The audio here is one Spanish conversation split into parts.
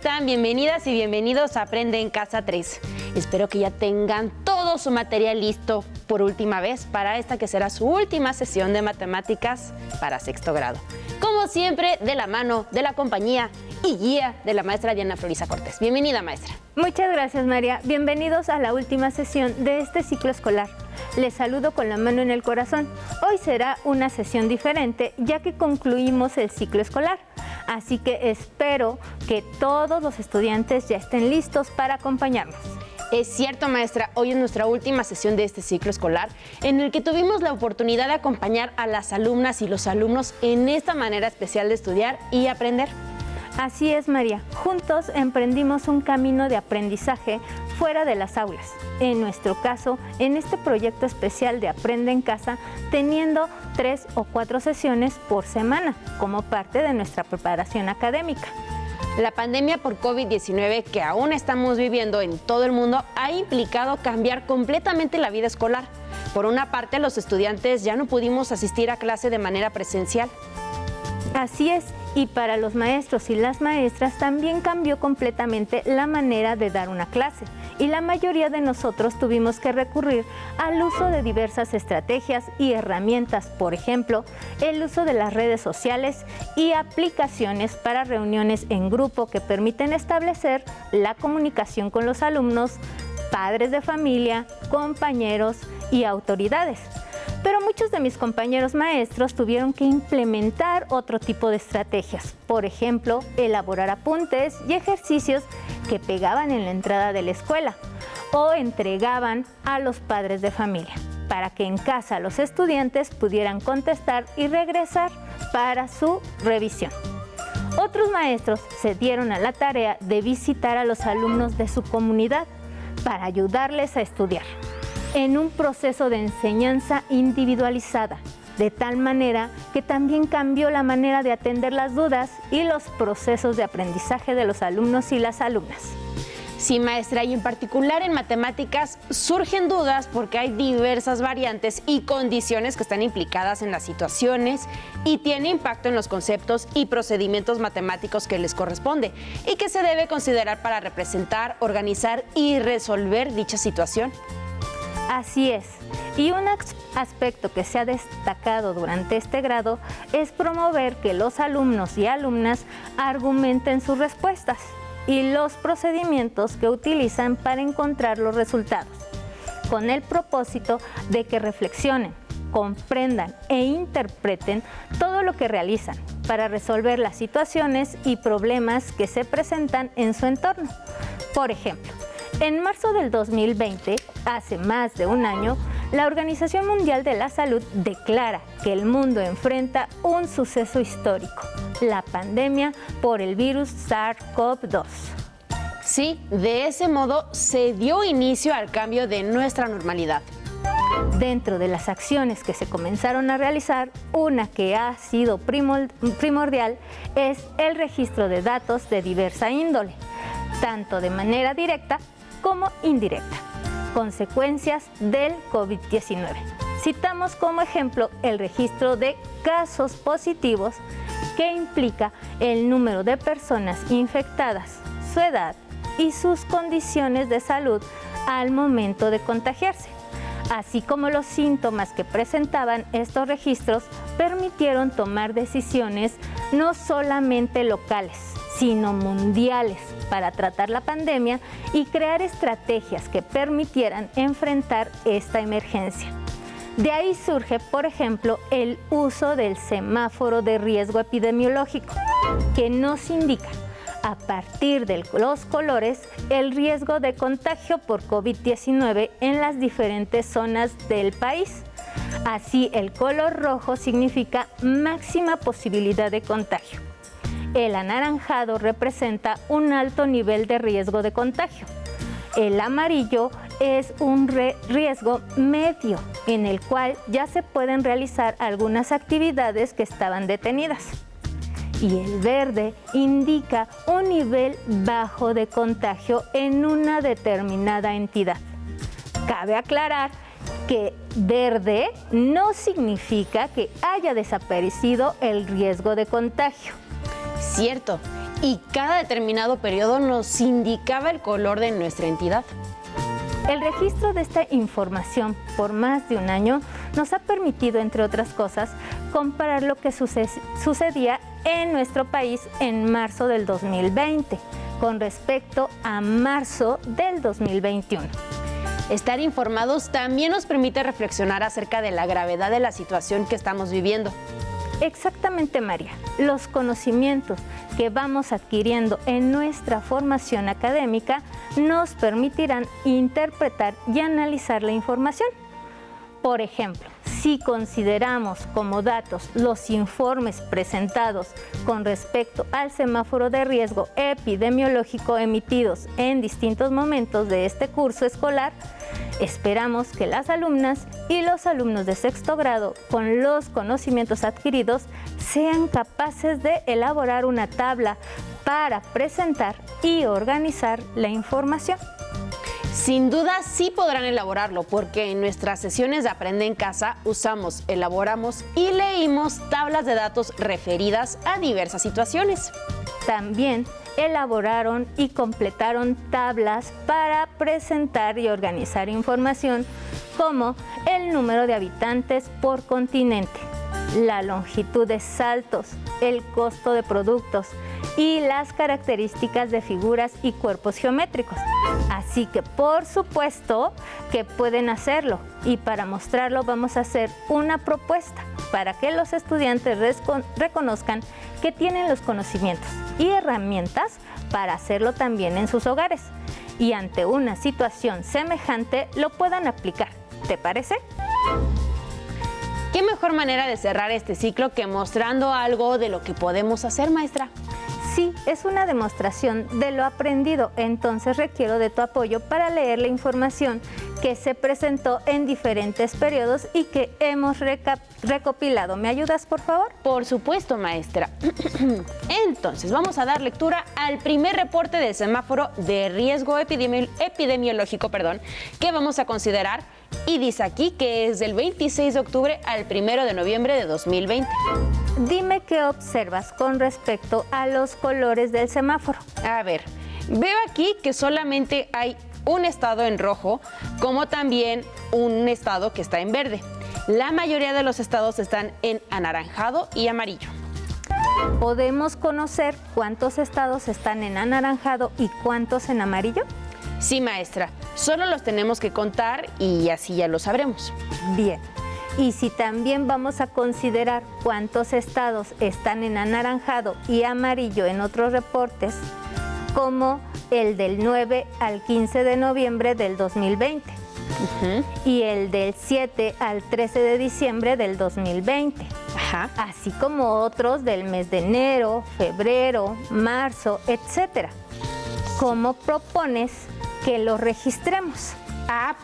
están? Bienvenidas y bienvenidos a Aprende en Casa 3. Espero que ya tengan todo su material listo por última vez para esta que será su última sesión de matemáticas para sexto grado. Como siempre, de la mano de la compañía y guía de la maestra Diana Florisa Cortés. Bienvenida, maestra. Muchas gracias, María. Bienvenidos a la última sesión de este ciclo escolar. Les saludo con la mano en el corazón. Hoy será una sesión diferente ya que concluimos el ciclo escolar. Así que espero que todos los estudiantes ya estén listos para acompañarnos. Es cierto, maestra, hoy es nuestra última sesión de este ciclo escolar en el que tuvimos la oportunidad de acompañar a las alumnas y los alumnos en esta manera especial de estudiar y aprender. Así es, María. Juntos emprendimos un camino de aprendizaje fuera de las aulas. En nuestro caso, en este proyecto especial de Aprende en Casa, teniendo 3 o 4 sesiones por semana como parte de nuestra preparación académica. La pandemia por COVID-19 que aún estamos viviendo en todo el mundo ha implicado cambiar completamente la vida escolar. Por una parte, los estudiantes ya no pudimos asistir a clase de manera presencial. Así es, y para los maestros y las maestras también cambió completamente la manera de dar una clase. Y la mayoría de nosotros tuvimos que recurrir al uso de diversas estrategias y herramientas, por ejemplo, el uso de las redes sociales y aplicaciones para reuniones en grupo que permiten establecer la comunicación con los alumnos, padres de familia, compañeros y autoridades. Pero muchos de mis compañeros maestros tuvieron que implementar otro tipo de estrategias. Por ejemplo, elaborar apuntes y ejercicios que pegaban en la entrada de la escuela o entregaban a los padres de familia para que en casa los estudiantes pudieran contestar y regresar para su revisión. Otros maestros se dieron a la tarea de visitar a los alumnos de su comunidad para ayudarles a estudiar en un proceso de enseñanza individualizada, de tal manera que también cambió la manera de atender las dudas y los procesos de aprendizaje de los alumnos y las alumnas. Sí, maestra, y en particular en matemáticas surgen dudas porque hay diversas variantes y condiciones que están implicadas en las situaciones y tiene impacto en los conceptos y procedimientos matemáticos que les corresponde y que se debe considerar para representar, organizar y resolver dicha situación. Así es, y un aspecto que se ha destacado durante este grado es promover que los alumnos y alumnas argumenten sus respuestas y los procedimientos que utilizan para encontrar los resultados, con el propósito de que reflexionen, comprendan e interpreten todo lo que realizan para resolver las situaciones y problemas que se presentan en su entorno. Por ejemplo, en marzo del 2020, hace más de un año, la Organización Mundial de la Salud declara que el mundo enfrenta un suceso histórico, la pandemia por el virus SARS-CoV-2. Sí, de ese modo se dio inicio al cambio de nuestra normalidad. Dentro de las acciones que se comenzaron a realizar, una que ha sido primordial es el registro de datos de diversa índole, tanto de manera directa como indirecta, consecuencias del COVID-19. Citamos como ejemplo el registro de casos positivos que implica el número de personas infectadas, su edad y sus condiciones de salud al momento de contagiarse, así como los síntomas que presentaban estos registros permitieron tomar decisiones no solamente locales, sino mundiales para tratar la pandemia y crear estrategias que permitieran enfrentar esta emergencia. De ahí surge, por ejemplo, el uso del semáforo de riesgo epidemiológico, que nos indica, a partir de los colores, el riesgo de contagio por COVID-19 en las diferentes zonas del país. Así, el color rojo significa máxima posibilidad de contagio. El anaranjado representa un alto nivel de riesgo de contagio. El amarillo es un riesgo medio, en el cual ya se pueden realizar algunas actividades que estaban detenidas. Y el verde indica un nivel bajo de contagio en una determinada entidad. Cabe aclarar que verde no significa que haya desaparecido el riesgo de contagio. Cierto. y cada determinado periodo nos indicaba el color de nuestra entidad. El registro de esta información por más de un año nos ha permitido, entre otras cosas, comparar lo que sucedía en nuestro país en marzo del 2020 con respecto a marzo del 2021. Estar informados también nos permite reflexionar acerca de la gravedad de la situación que estamos viviendo. Exactamente, María. Los conocimientos que vamos adquiriendo en nuestra formación académica nos permitirán interpretar y analizar la información. Por ejemplo, si consideramos como datos los informes presentados con respecto al semáforo de riesgo epidemiológico emitidos en distintos momentos de este curso escolar, esperamos que las alumnas y los alumnos de sexto grado, con los conocimientos adquiridos, sean capaces de elaborar una tabla para presentar y organizar la información. Sin duda sí podrán elaborarlo, porque en nuestras sesiones de Aprende en Casa usamos, elaboramos y leímos tablas de datos referidas a diversas situaciones. También elaboraron y completaron tablas para presentar y organizar información como el número de habitantes por continente, la longitud de saltos, el costo de productos y las características de figuras y cuerpos geométricos. Así que por supuesto que pueden hacerlo, y para mostrarlo vamos a hacer una propuesta para que los estudiantes reconozcan que tienen los conocimientos y herramientas para hacerlo también en sus hogares, y ante una situación semejante lo puedan aplicar. ¿Te parece? ¿Qué mejor manera de cerrar este ciclo que mostrando algo de lo que podemos hacer, maestra? Sí, es una demostración de lo aprendido, entonces requiero de tu apoyo para leer la información que se presentó en diferentes periodos y que hemos recopilado. ¿Me ayudas, por favor? Por supuesto, maestra. Entonces, vamos a dar lectura al primer reporte del semáforo de riesgo epidemiológico, que vamos a considerar, y dice aquí que es del 26 de octubre al 1 de noviembre de 2020. Dime qué observas con respecto a los colores del semáforo. A ver, veo aquí que solamente hay un estado en rojo, como también un estado que está en verde. La mayoría de los estados están en anaranjado y amarillo. ¿Podemos conocer cuántos estados están en anaranjado y cuántos en amarillo? Sí, maestra. Solo los tenemos que contar y así ya lo sabremos. Bien. Y si también vamos a considerar cuántos estados están en anaranjado y amarillo en otros reportes, como el del 9 al 15 de noviembre del 2020 y el del 7 al 13 de diciembre del 2020, así como otros del mes de enero, febrero, marzo, etc. ¿Cómo propones que los registremos?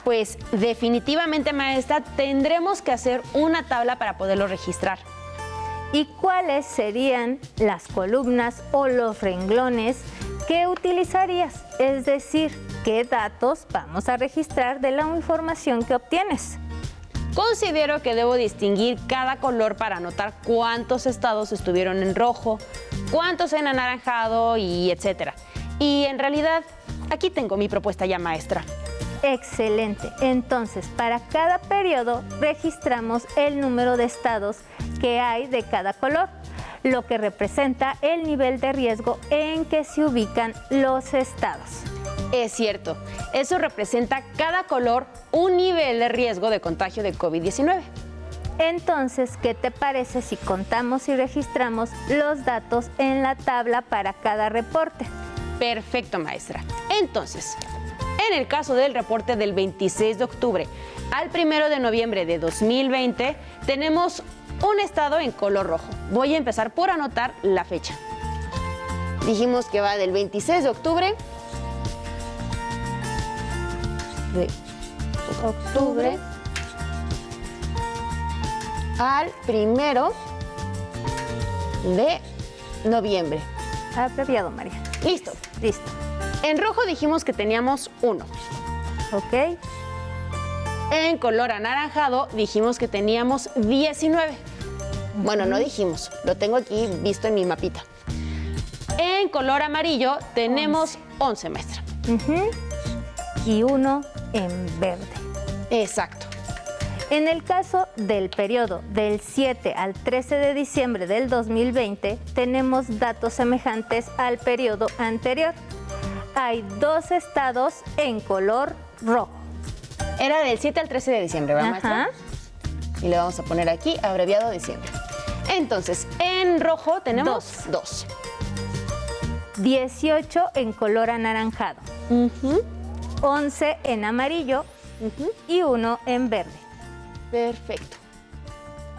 Pues definitivamente, maestra, tendremos que hacer una tabla para poderlo registrar. ¿Y cuáles serían las columnas o los renglones que utilizarías? Es decir, ¿qué datos vamos a registrar de la información que obtienes? Considero que debo distinguir cada color para anotar cuántos estados estuvieron en rojo, cuántos en anaranjado y etcétera. Y en realidad, aquí tengo mi propuesta ya, maestra. Excelente. Entonces, para cada periodo registramos el número de estados que hay de cada color, lo que representa el nivel de riesgo en que se ubican los estados. Es cierto, eso representa cada color un nivel de riesgo de contagio de COVID-19. Entonces, ¿qué te parece si contamos y registramos los datos en la tabla para cada reporte? Perfecto, maestra. Entonces, en el caso del reporte del 26 de octubre al 1 de noviembre de 2020, tenemos un estado en color rojo. Voy a empezar por anotar la fecha. Dijimos que va del 26 de octubre al 1 de noviembre. Abreviado, María. Listo. Listo. En rojo dijimos que teníamos 1. Ok. En color anaranjado dijimos que teníamos 19. Bueno, no dijimos, lo tengo aquí visto en mi mapita. En color amarillo tenemos 11, maestra. Y 1 en verde. Exacto. En el caso del periodo del 7 al 13 de diciembre del 2020, tenemos datos semejantes al periodo anterior. Hay 2 estados en color rojo. Era del 7 al 13 de diciembre, ¿verdad, maestra? Y le vamos a poner aquí, abreviado diciembre. Entonces, en rojo tenemos 2. 18 en color anaranjado. 11 en amarillo y 1 en verde. Perfecto.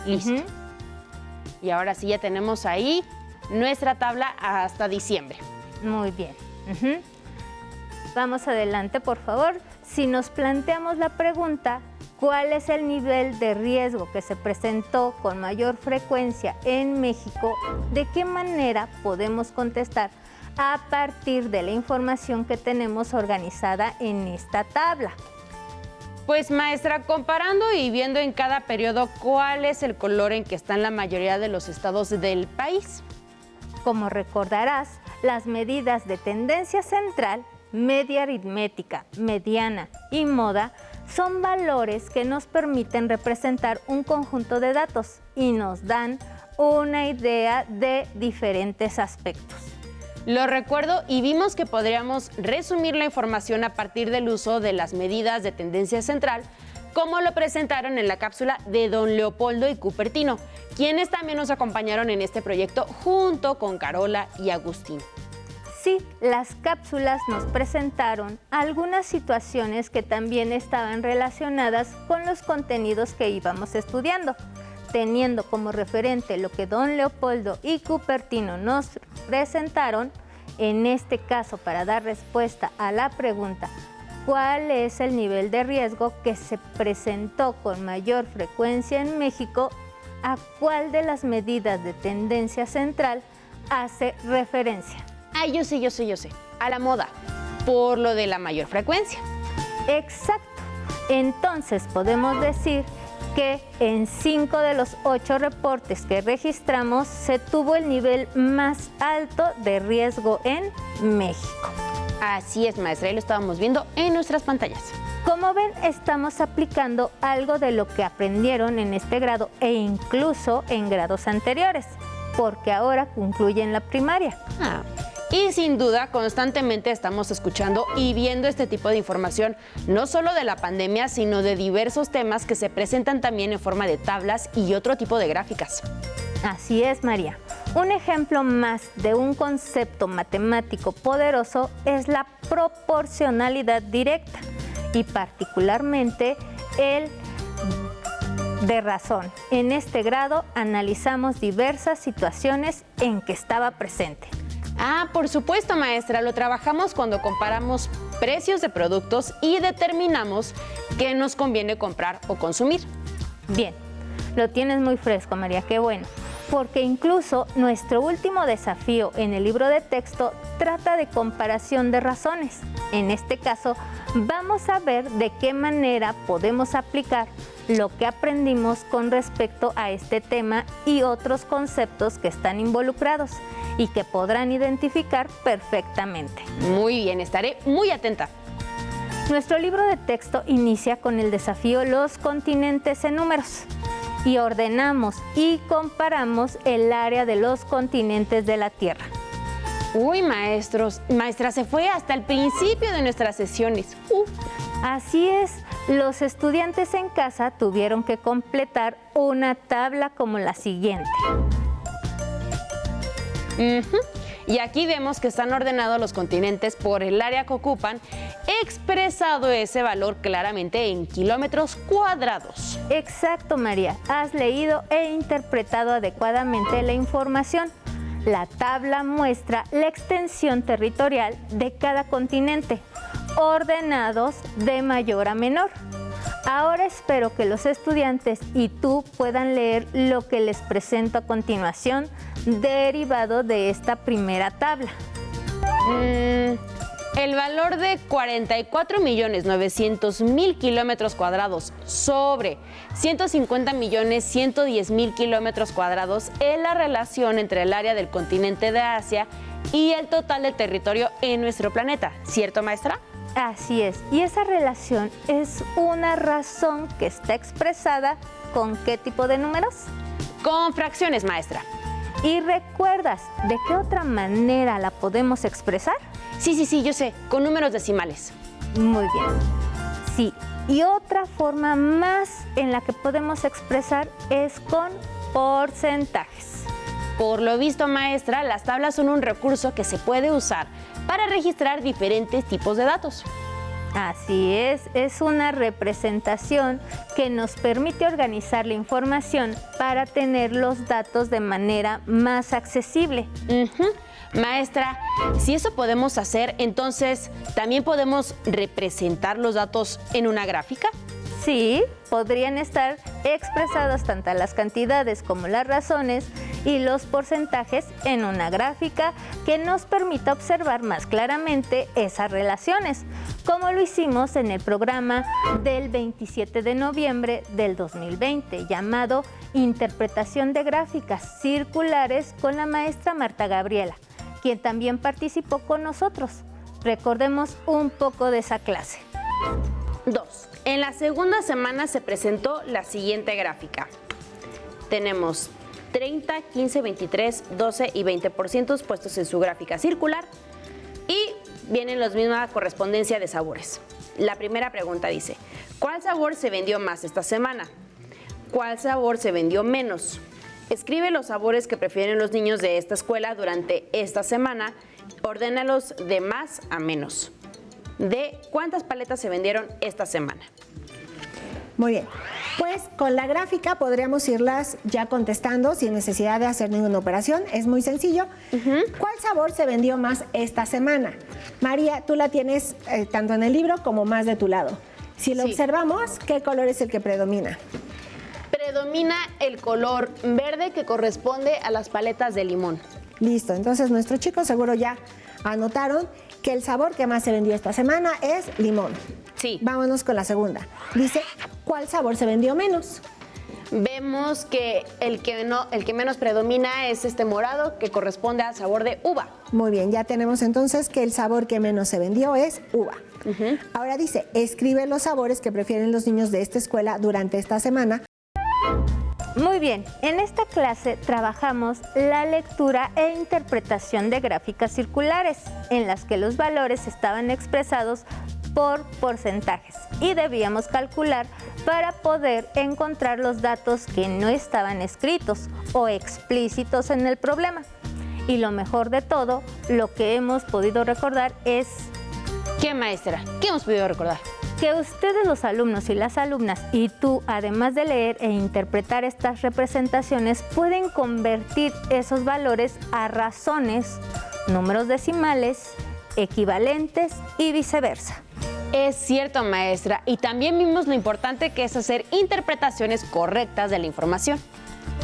Listo. Y ahora sí ya tenemos ahí nuestra tabla hasta diciembre. Muy bien. Vamos adelante, por favor. Si nos planteamos la pregunta, ¿cuál es el nivel de riesgo que se presentó con mayor frecuencia en México? ¿De qué manera podemos contestar a partir de la información que tenemos organizada en esta tabla? Pues, maestra, comparando y viendo en cada periodo cuál es el color en que están la mayoría de los estados del país. Como recordarás, las medidas de tendencia central, media aritmética, mediana y moda son valores que nos permiten representar un conjunto de datos y nos dan una idea de diferentes aspectos. Lo recuerdo y vimos que podríamos resumir la información a partir del uso de las medidas de tendencia central, como lo presentaron en la cápsula de don Leopoldo y Cupertino, quienes también nos acompañaron en este proyecto junto con Carola y Agustín. Sí, las cápsulas nos presentaron algunas situaciones que también estaban relacionadas con los contenidos que íbamos estudiando, teniendo como referente lo que don Leopoldo y Cupertino nos presentaron, en este caso para dar respuesta a la pregunta ¿cuál es el nivel de riesgo que se presentó con mayor frecuencia en México? ¿A cuál de las medidas de tendencia central hace referencia? Yo sé. A la moda, por lo de la mayor frecuencia. Exacto. Entonces podemos decir que en 5 de los 8 reportes que registramos se tuvo el nivel más alto de riesgo en México. Así es, maestra, ahí lo estábamos viendo en nuestras pantallas. Como ven, estamos aplicando algo de lo que aprendieron en este grado e incluso en grados anteriores, porque ahora concluyen la primaria. Y sin duda, constantemente estamos escuchando y viendo este tipo de información, no solo de la pandemia, sino de diversos temas que se presentan también en forma de tablas y otro tipo de gráficas. Así es, María. Un ejemplo más de un concepto matemático poderoso es la proporcionalidad directa y particularmente el de razón. En este grado analizamos diversas situaciones en que estaba presente. Por supuesto, maestra, lo trabajamos cuando comparamos precios de productos y determinamos qué nos conviene comprar o consumir. Bien, lo tienes muy fresco, María, qué bueno. Porque incluso nuestro último desafío en el libro de texto trata de comparación de razones. En este caso, vamos a ver de qué manera podemos aplicar lo que aprendimos con respecto a este tema y otros conceptos que están involucrados y que podrán identificar perfectamente. Muy bien, estaré muy atenta. Nuestro libro de texto inicia con el desafío Los continentes en números y ordenamos y comparamos el área de los continentes de la Tierra. Uy, maestra, se fue hasta el principio de nuestras sesiones. Así es, los estudiantes en casa tuvieron que completar una tabla como la siguiente. Y aquí vemos que están ordenados los continentes por el área que ocupan, expresado ese valor claramente en kilómetros cuadrados. Exacto, María. Has leído e interpretado adecuadamente la información. La tabla muestra la extensión territorial de cada continente, ordenados de mayor a menor. Ahora espero que los estudiantes y tú puedan leer lo que les presento a continuación, derivado de esta primera tabla. El valor de 44.900.000 kilómetros cuadrados sobre 150.110.000 kilómetros cuadrados es la relación entre el área del continente de Asia y el total del territorio en nuestro planeta, ¿cierto, maestra? Así es, y esa relación es una razón que está expresada ¿con qué tipo de números? Con fracciones, maestra. ¿Y recuerdas de qué otra manera la podemos expresar? Sí, yo sé, con números decimales. Muy bien. Sí, y otra forma más en la que podemos expresar es con porcentajes. Por lo visto, maestra, las tablas son un recurso que se puede usar para registrar diferentes tipos de datos. Así es una representación que nos permite organizar la información para tener los datos de manera más accesible. Maestra, si eso podemos hacer, entonces, ¿también podemos representar los datos en una gráfica? Sí, podrían estar expresadas tanto las cantidades como las razones y los porcentajes en una gráfica que nos permita observar más claramente esas relaciones, como lo hicimos en el programa del 27 de noviembre del 2020, llamado Interpretación de Gráficas Circulares con la maestra Marta Gabriela, quien también participó con nosotros. Recordemos un poco de esa clase. 2. En la segunda semana se presentó la siguiente gráfica. Tenemos 30, 15, 23, 12 y 20% puestos en su gráfica circular y vienen la misma correspondencia de sabores. La primera pregunta dice, ¿cuál sabor se vendió más esta semana? ¿Cuál sabor se vendió menos? Escribe los sabores que prefieren los niños de esta escuela durante esta semana. Ordénalos de más a menos. De cuántas paletas se vendieron esta semana. Muy bien, pues con la gráfica podríamos irlas ya contestando sin necesidad de hacer ninguna operación. Es muy sencillo. ¿Cuál sabor se vendió más esta semana? María, tú la tienes tanto en el libro como más de tu lado. Si lo observamos, ¿qué color es el que predomina? Predomina el color verde que corresponde a las paletas de limón. Listo, entonces nuestros chicos seguro ya anotaron que el sabor que más se vendió esta semana es limón. Sí. Vámonos con la segunda. Dice, ¿cuál sabor se vendió menos? Vemos que el que menos predomina es este morado, que corresponde al sabor de uva. Muy bien, ya tenemos entonces que el sabor que menos se vendió es uva. Ahora dice, escribe los sabores que prefieren los niños de esta escuela durante esta semana. Muy bien, en esta clase trabajamos la lectura e interpretación de gráficas circulares, en las que los valores estaban expresados por porcentajes y debíamos calcular para poder encontrar los datos que no estaban escritos o explícitos en el problema. Y lo mejor de todo, lo que hemos podido recordar es... ¿Qué, maestra? ¿Qué hemos podido recordar? Que ustedes, los alumnos y las alumnas, y tú, además de leer e interpretar estas representaciones, pueden convertir esos valores a razones, números decimales, equivalentes y viceversa. Es cierto, maestra, y también vimos lo importante que es hacer interpretaciones correctas de la información.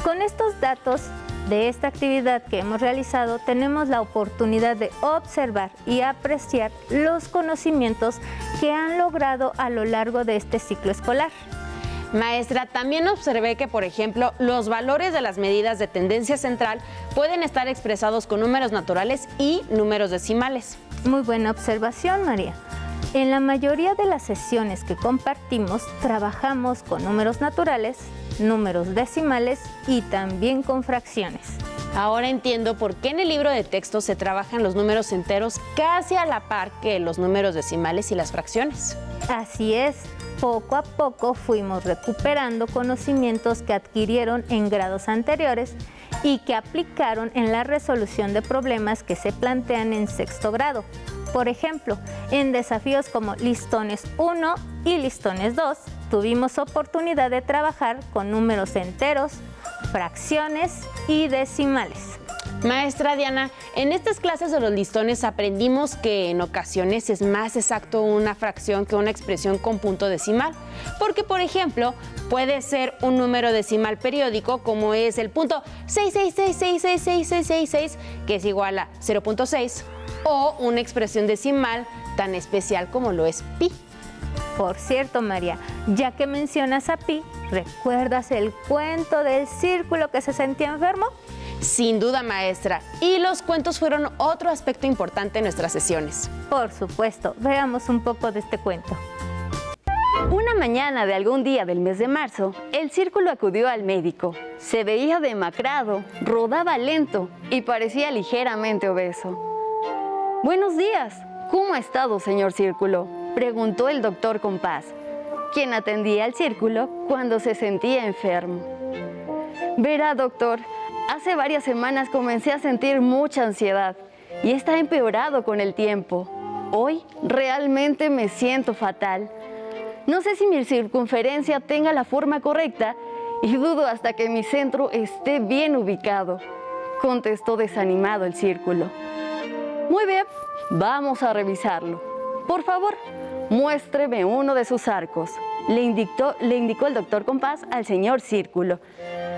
Con estos datos de esta actividad que hemos realizado, tenemos la oportunidad de observar y apreciar los conocimientos que han logrado a lo largo de este ciclo escolar. Maestra, también observé que, por ejemplo, los valores de las medidas de tendencia central pueden estar expresados con números naturales y números decimales. Muy buena observación, María. En la mayoría de las sesiones que compartimos, trabajamos con números naturales, números decimales y también con fracciones. Ahora entiendo por qué en el libro de texto se trabajan los números enteros casi a la par que los números decimales y las fracciones. Así es, poco a poco fuimos recuperando conocimientos que adquirieron en grados anteriores y que aplicaron en la resolución de problemas que se plantean en sexto grado. Por ejemplo, en desafíos como listones 1 y listones 2, tuvimos oportunidad de trabajar con números enteros, fracciones y decimales. Maestra Diana, en estas clases de los listones aprendimos que en ocasiones es más exacto una fracción que una expresión con punto decimal, porque por ejemplo puede ser un número decimal periódico como es el punto 666666666, que es igual a 0.6, o una expresión decimal tan especial como lo es pi. Por cierto, María, ya que mencionas a pi, ¿recuerdas el cuento del círculo que se sentía enfermo? Sin duda, maestra. Y los cuentos fueron otro aspecto importante en nuestras sesiones. Por supuesto, veamos un poco de este cuento. Una mañana de algún día del mes de marzo, el círculo acudió al médico. Se veía demacrado, rodaba lento y parecía ligeramente obeso. «Buenos días, ¿cómo ha estado, señor Círculo?», preguntó el doctor Compás, quien atendía al círculo cuando se sentía enfermo. «Verá, doctor, hace varias semanas comencé a sentir mucha ansiedad y está empeorado con el tiempo. Hoy realmente me siento fatal. No sé si mi circunferencia tenga la forma correcta y dudo hasta que mi centro esté bien ubicado», contestó desanimado el círculo. «Muy bien, vamos a revisarlo. Por favor, muéstreme uno de sus arcos», le indicó el doctor Compás al señor Círculo,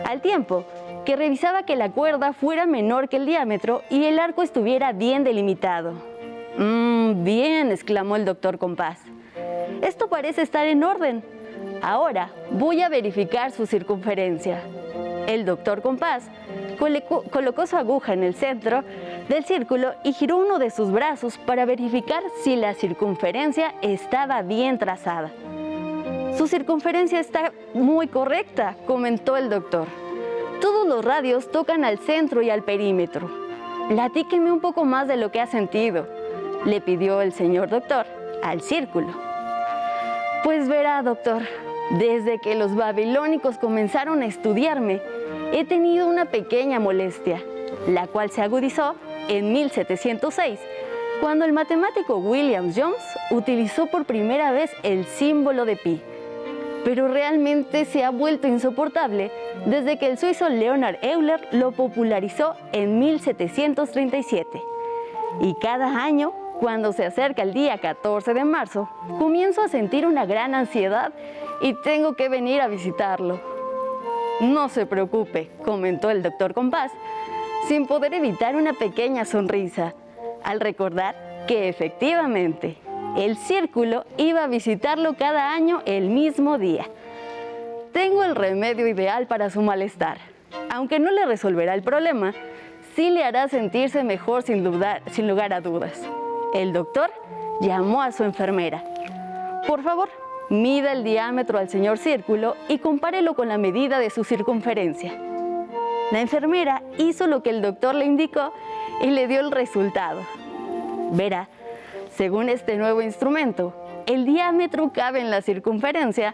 al tiempo que revisaba que la cuerda fuera menor que el diámetro y el arco estuviera bien delimitado. Bien», exclamó el doctor Compás. «Esto parece estar en orden. Ahora voy a verificar su circunferencia». El doctor Compás colocó su aguja en el centro del círculo y giró uno de sus brazos para verificar si la circunferencia estaba bien trazada. «Su circunferencia está muy correcta», comentó el doctor. «Todos los radios tocan al centro y al perímetro. Platíqueme un poco más de lo que ha sentido», le pidió el señor doctor al círculo. «Pues verá, doctor, desde que los babilónicos comenzaron a estudiarme, he tenido una pequeña molestia, la cual se agudizó en 1706, cuando el matemático William Jones utilizó por primera vez el símbolo de pi. Pero realmente se ha vuelto insoportable desde que el suizo Leonhard Euler lo popularizó en 1737. Y cada año, cuando se acerca el día 14 de marzo, comienzo a sentir una gran ansiedad y tengo que venir a visitarlo». «No se preocupe», comentó el doctor Compás, sin poder evitar una pequeña sonrisa, al recordar que efectivamente el círculo iba a visitarlo cada año el mismo día. «Tengo el remedio ideal para su malestar. Aunque no le resolverá el problema, sí le hará sentirse mejor sin lugar a dudas». El doctor llamó a su enfermera. «Por favor, mida el diámetro al señor Círculo y compárelo con la medida de su circunferencia». La enfermera hizo lo que el doctor le indicó y le dio el resultado. Verá, según este nuevo instrumento, el diámetro cabe en la circunferencia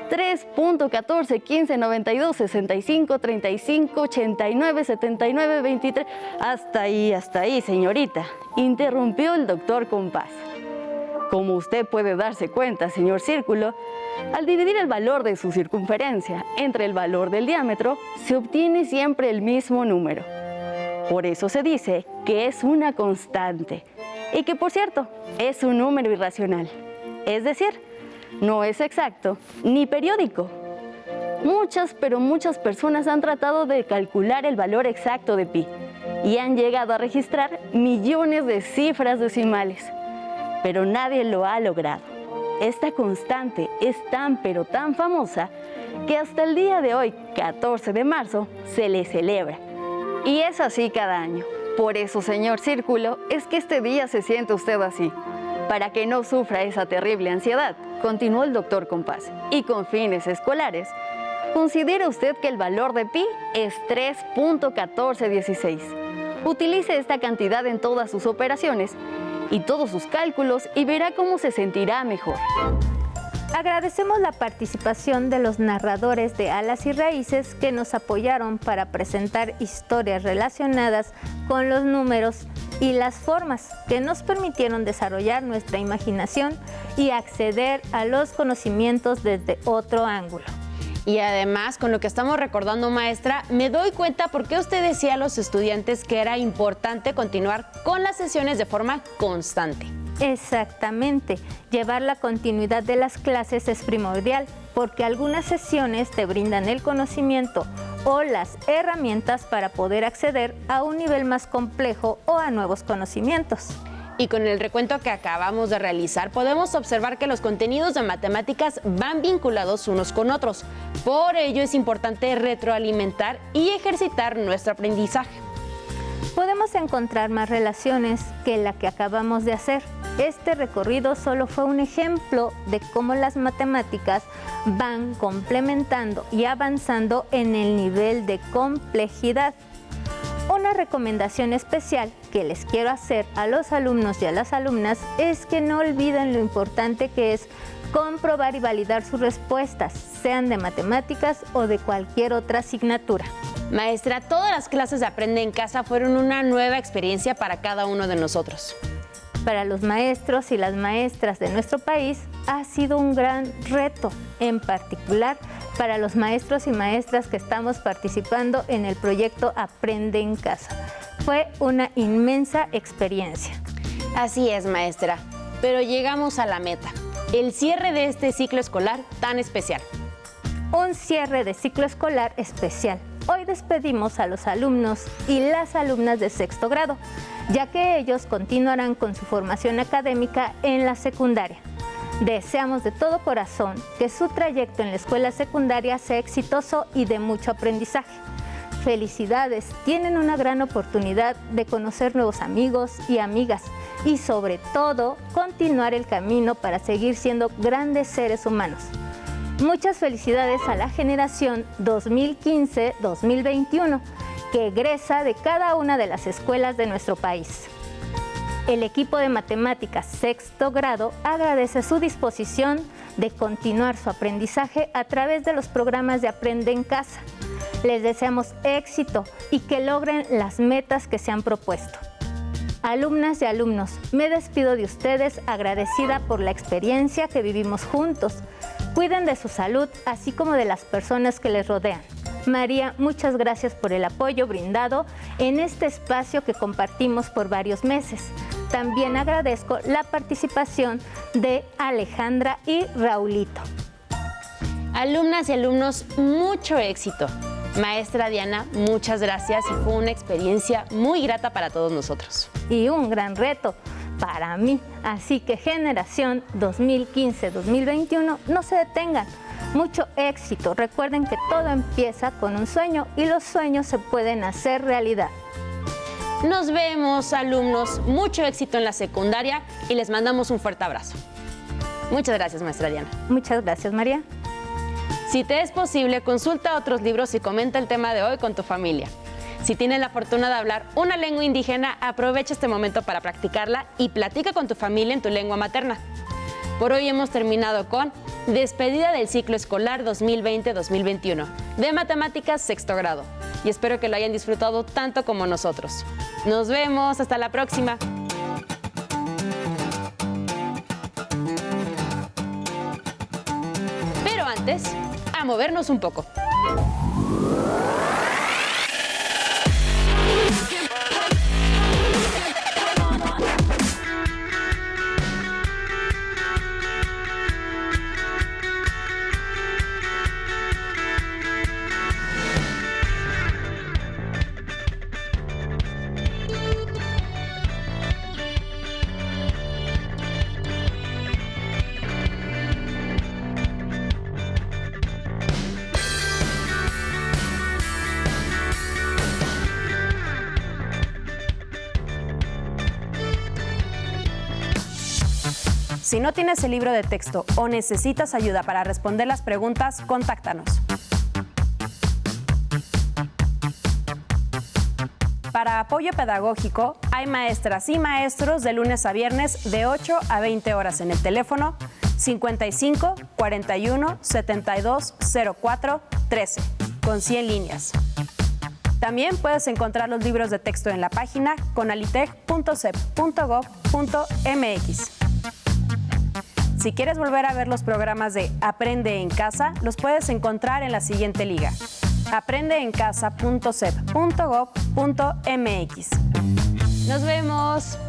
3.14, 15, 92, 65, 35, 89, 79, 23... Hasta ahí, señorita, interrumpió el doctor Compás. «Como usted puede darse cuenta, señor Círculo, al dividir el valor de su circunferencia entre el valor del diámetro, se obtiene siempre el mismo número. Por eso se dice que es una constante y que, por cierto, es un número irracional. Es decir, no es exacto ni periódico. Muchas personas han tratado de calcular el valor exacto de pi y han llegado a registrar millones de cifras decimales, pero nadie lo ha logrado. Esta constante es tan famosa que hasta el día de hoy, 14 de marzo, se le celebra. Y es así cada año. Por eso, señor Círculo, es que este día se siente usted así. Para que no sufra esa terrible ansiedad», continuó el doctor Compás, «y con fines escolares, considere usted que el valor de pi es 3.1416. Utilice esta cantidad en todas sus operaciones y todos sus cálculos y verá cómo se sentirá mejor». Agradecemos la participación de los narradores de Alas y Raíces que nos apoyaron para presentar historias relacionadas con los números y las formas que nos permitieron desarrollar nuestra imaginación y acceder a los conocimientos desde otro ángulo. Y además, con lo que estamos recordando, maestra, me doy cuenta por qué usted decía a los estudiantes que era importante continuar con las sesiones de forma constante. Exactamente, llevar la continuidad de las clases es primordial porque algunas sesiones te brindan el conocimiento o las herramientas para poder acceder a un nivel más complejo o a nuevos conocimientos. Y con el recuento que acabamos de realizar, podemos observar que los contenidos de matemáticas van vinculados unos con otros. Por ello es importante retroalimentar y ejercitar nuestro aprendizaje. Podemos encontrar más relaciones que la que acabamos de hacer. Este recorrido solo fue un ejemplo de cómo las matemáticas van complementando y avanzando en el nivel de complejidad. Una recomendación especial que les quiero hacer a los alumnos y a las alumnas es que no olviden lo importante que es comprobar y validar sus respuestas, sean de matemáticas o de cualquier otra asignatura. Maestra, todas las clases de Aprende en Casa fueron una nueva experiencia para cada uno de nosotros. Para los maestros y las maestras de nuestro país ha sido un gran reto, en particular para los maestros y maestras que estamos participando en el proyecto Aprende en Casa. Fue una inmensa experiencia. Así es, maestra, pero llegamos a la meta, el cierre de este ciclo escolar tan especial. Un cierre de ciclo escolar especial. Hoy despedimos a los alumnos y las alumnas de sexto grado, ya que ellos continuarán con su formación académica en la secundaria. Deseamos de todo corazón que su trayecto en la escuela secundaria sea exitoso y de mucho aprendizaje. Felicidades, tienen una gran oportunidad de conocer nuevos amigos y amigas y sobre todo continuar el camino para seguir siendo grandes seres humanos. Muchas felicidades a la generación 2015-2021 que egresa de cada una de las escuelas de nuestro país. El equipo de matemáticas sexto grado agradece su disposición de continuar su aprendizaje a través de los programas de Aprende en Casa. Les deseamos éxito y que logren las metas que se han propuesto. Alumnas y alumnos, me despido de ustedes agradecida por la experiencia que vivimos juntos. Cuiden de su salud, así como de las personas que les rodean. María, muchas gracias por el apoyo brindado en este espacio que compartimos por varios meses. También agradezco la participación de Alejandra y Raulito. Alumnas y alumnos, mucho éxito. Maestra Diana, muchas gracias y fue una experiencia muy grata para todos nosotros. Y un gran reto para mí. Así que generación 2015-2021, no se detengan. Mucho éxito. Recuerden que todo empieza con un sueño y los sueños se pueden hacer realidad. Nos vemos, alumnos. Mucho éxito en la secundaria y les mandamos un fuerte abrazo. Muchas gracias, maestra Diana. Muchas gracias, María. Si te es posible, consulta otros libros y comenta el tema de hoy con tu familia. Si tienes la fortuna de hablar una lengua indígena, aprovecha este momento para practicarla y platica con tu familia en tu lengua materna. Por hoy hemos terminado con Despedida del ciclo escolar 2020-2021 de Matemáticas sexto grado. Y espero que lo hayan disfrutado tanto como nosotros. Nos vemos, hasta la próxima. Pero antes, a movernos un poco. Si no tienes el libro de texto o necesitas ayuda para responder las preguntas, contáctanos. Para apoyo pedagógico, hay maestras y maestros de lunes a viernes de 8 a 20 horas en el teléfono 55 41 72 04 13 con 100 líneas. También puedes encontrar los libros de texto en la página conalitec.cep.gov.mx. Si quieres volver a ver los programas de Aprende en Casa, los puedes encontrar en la siguiente liga: aprendeencasa.cep.gov.mx. ¡Nos vemos!